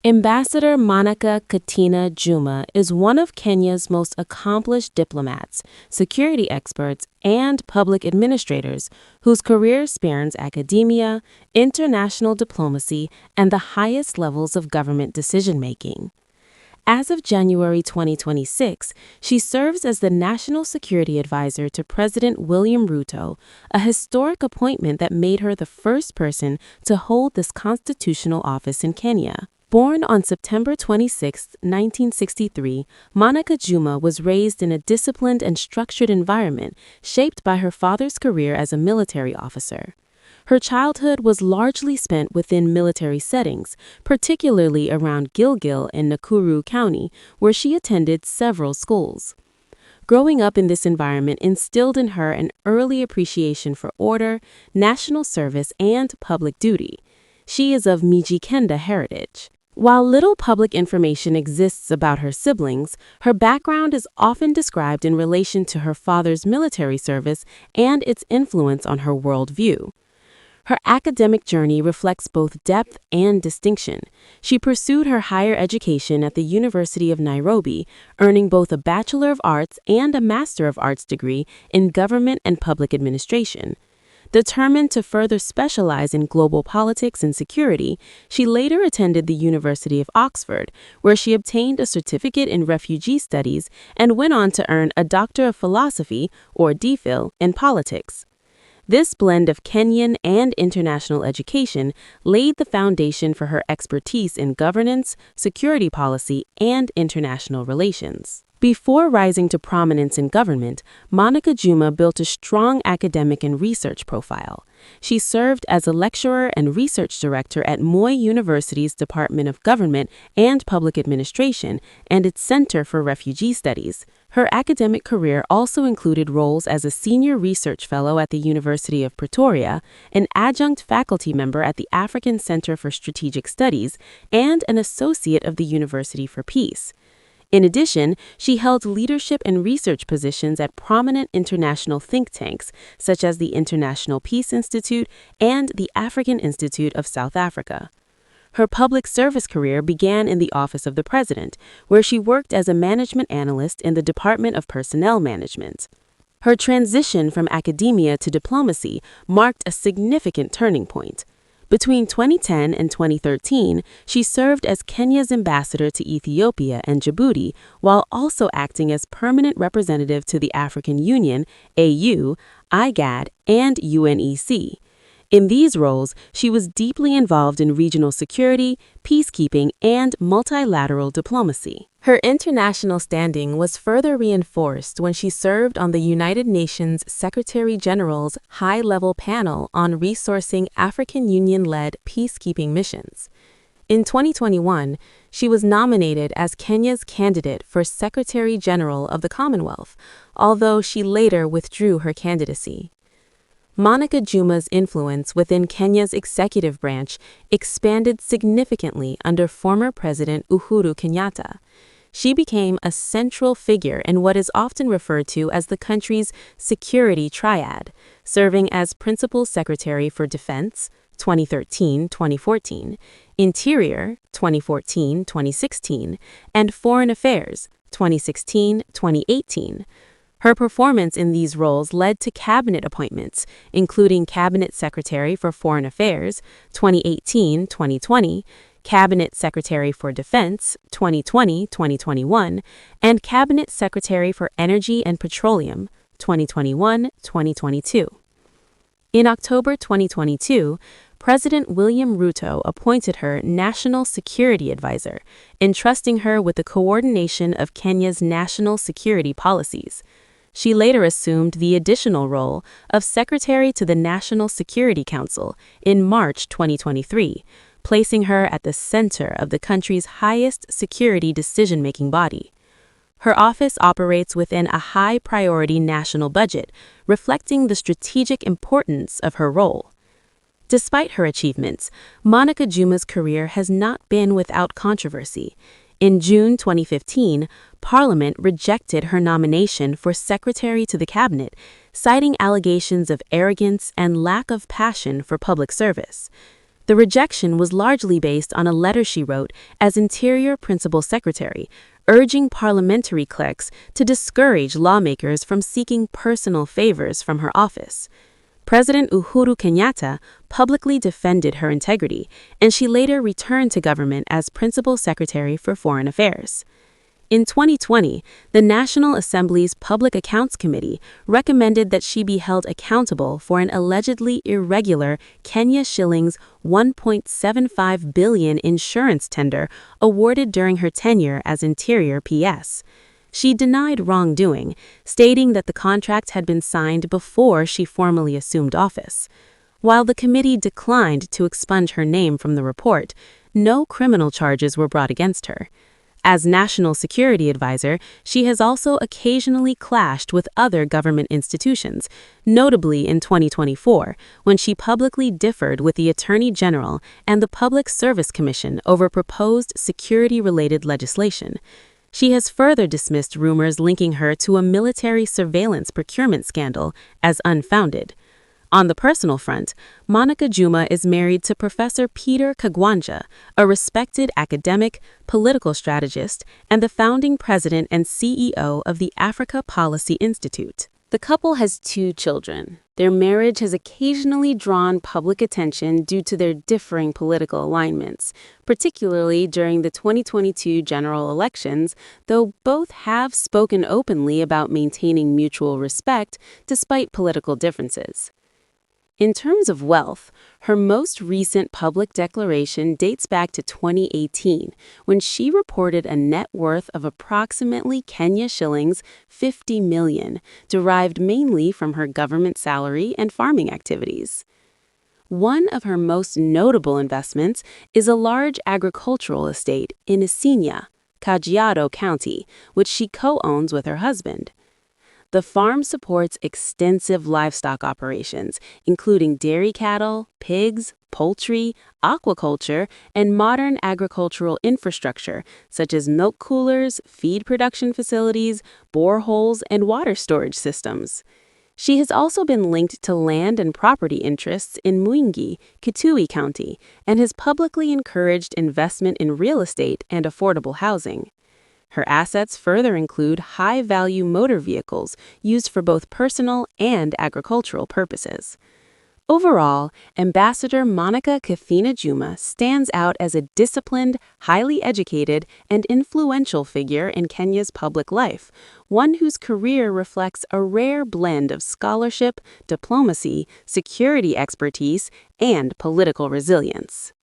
Ambassador Monica Katina Juma is one of Kenya's most accomplished diplomats, security experts, and public administrators whose career spans academia, international diplomacy, and the highest levels of government decision-making. As of January 2026, she serves as the National Security Advisor to President William Ruto, a historic appointment that made her the first person to hold this constitutional office in Kenya. Born on September 26, 1963, Monica Juma was raised in a disciplined and structured environment shaped by her father's career as a military officer. Her childhood was largely spent within military settings, particularly around Gilgil in Nakuru County, where she attended several schools. Growing up in this environment instilled in her an early appreciation for order, national service, and public duty. She is of Mijikenda heritage. While little public information exists about her siblings, her background is often described in relation to her father's military service and its influence on her worldview. Her academic journey reflects both depth and distinction. She pursued her higher education at the University of Nairobi, earning both a Bachelor of Arts and a Master of Arts degree in Government and Public Administration. Determined to further specialize in global politics and security, she later attended the University of Oxford, where she obtained a certificate in refugee studies and went on to earn a Doctor of Philosophy, or DPhil, in politics. This blend of Kenyan and international education laid the foundation for her expertise in governance, security policy, and international relations. Before rising to prominence in government, Monica Juma built a strong academic and research profile. She served as a lecturer and research director at Moi University's Department of Government and Public Administration and its Center for Refugee Studies. Her academic career also included roles as a senior research fellow at the University of Pretoria, an adjunct faculty member at the African Center for Strategic Studies, and an associate of the University for Peace. In addition, she held leadership and research positions at prominent international think tanks, such as the International Peace Institute and the African Institute of South Africa. Her public service career began in the Office of the President, where she worked as a management analyst in the Department of Personnel Management. Her transition from academia to diplomacy marked a significant turning point. Between 2010 and 2013, she served as Kenya's ambassador to Ethiopia and Djibouti, while also acting as permanent representative to the African Union, AU, IGAD, and UNEC. In these roles, she was deeply involved in regional security, peacekeeping, and multilateral diplomacy. Her international standing was further reinforced when she served on the United Nations Secretary-General's high-level panel on resourcing African Union-led peacekeeping missions. In 2021, she was nominated as Kenya's candidate for Secretary-General of the Commonwealth, although she later withdrew her candidacy. Monica Juma's influence within Kenya's executive branch expanded significantly under former President Uhuru Kenyatta. She became a central figure in what is often referred to as the country's security triad, serving as Principal Secretary for Defense 2013-2014, Interior 2014-2016, and Foreign Affairs 2016-2018. Her performance in these roles led to cabinet appointments, including Cabinet Secretary for Foreign Affairs 2018-2020, Cabinet Secretary for Defense 2020-2021, and Cabinet Secretary for Energy and Petroleum 2021-2022. In October 2022, President William Ruto appointed her National Security Advisor, entrusting her with the coordination of Kenya's national security policies. She later assumed the additional role of Secretary to the National Security Council in March 2023, placing her at the center of the country's highest security decision-making body. Her office operates within a high-priority national budget, reflecting the strategic importance of her role. Despite her achievements, Monica Juma's career has not been without controversy. In June 2015, Parliament rejected her nomination for Secretary to the Cabinet, citing allegations of arrogance and lack of passion for public service. The rejection was largely based on a letter she wrote as Interior Principal Secretary, urging parliamentary cliques to discourage lawmakers from seeking personal favors from her office. President Uhuru Kenyatta publicly defended her integrity, and she later returned to government as Principal Secretary for Foreign Affairs. In 2020, the National Assembly's Public Accounts Committee recommended that she be held accountable for an allegedly irregular Kenya shillings 1.75 billion insurance tender awarded during her tenure as Interior PS. She denied wrongdoing, stating that the contract had been signed before she formally assumed office. While the committee declined to expunge her name from the report, no criminal charges were brought against her. As National Security Advisor, she has also occasionally clashed with other government institutions, notably in 2024, when she publicly differed with the Attorney General and the Public Service Commission over proposed security-related legislation. She has further dismissed rumors linking her to a military surveillance procurement scandal as unfounded. On the personal front, Monica Juma is married to Professor Peter Kagwanja, a respected academic, political strategist, and the founding president and CEO of the Africa Policy Institute. The couple has 2 children. Their marriage has occasionally drawn public attention due to their differing political alignments, particularly during the 2022 general elections, though both have spoken openly about maintaining mutual respect despite political differences. In terms of wealth, her most recent public declaration dates back to 2018, when she reported a net worth of approximately Kenya shillings 50 million, derived mainly from her government salary and farming activities. One of her most notable investments is a large agricultural estate in Isinya, Kajiado County, which she co-owns with her husband. The farm supports extensive livestock operations, including dairy cattle, pigs, poultry, aquaculture, and modern agricultural infrastructure, such as milk coolers, feed production facilities, boreholes, and water storage systems. She has also been linked to land and property interests in Mwingi, Kitui County, and has publicly encouraged investment in real estate and affordable housing. Her assets further include high-value motor vehicles used for both personal and agricultural purposes. Overall, Ambassador Monica Kathina Juma stands out as a disciplined, highly educated, and influential figure in Kenya's public life, one whose career reflects a rare blend of scholarship, diplomacy, security expertise, and political resilience.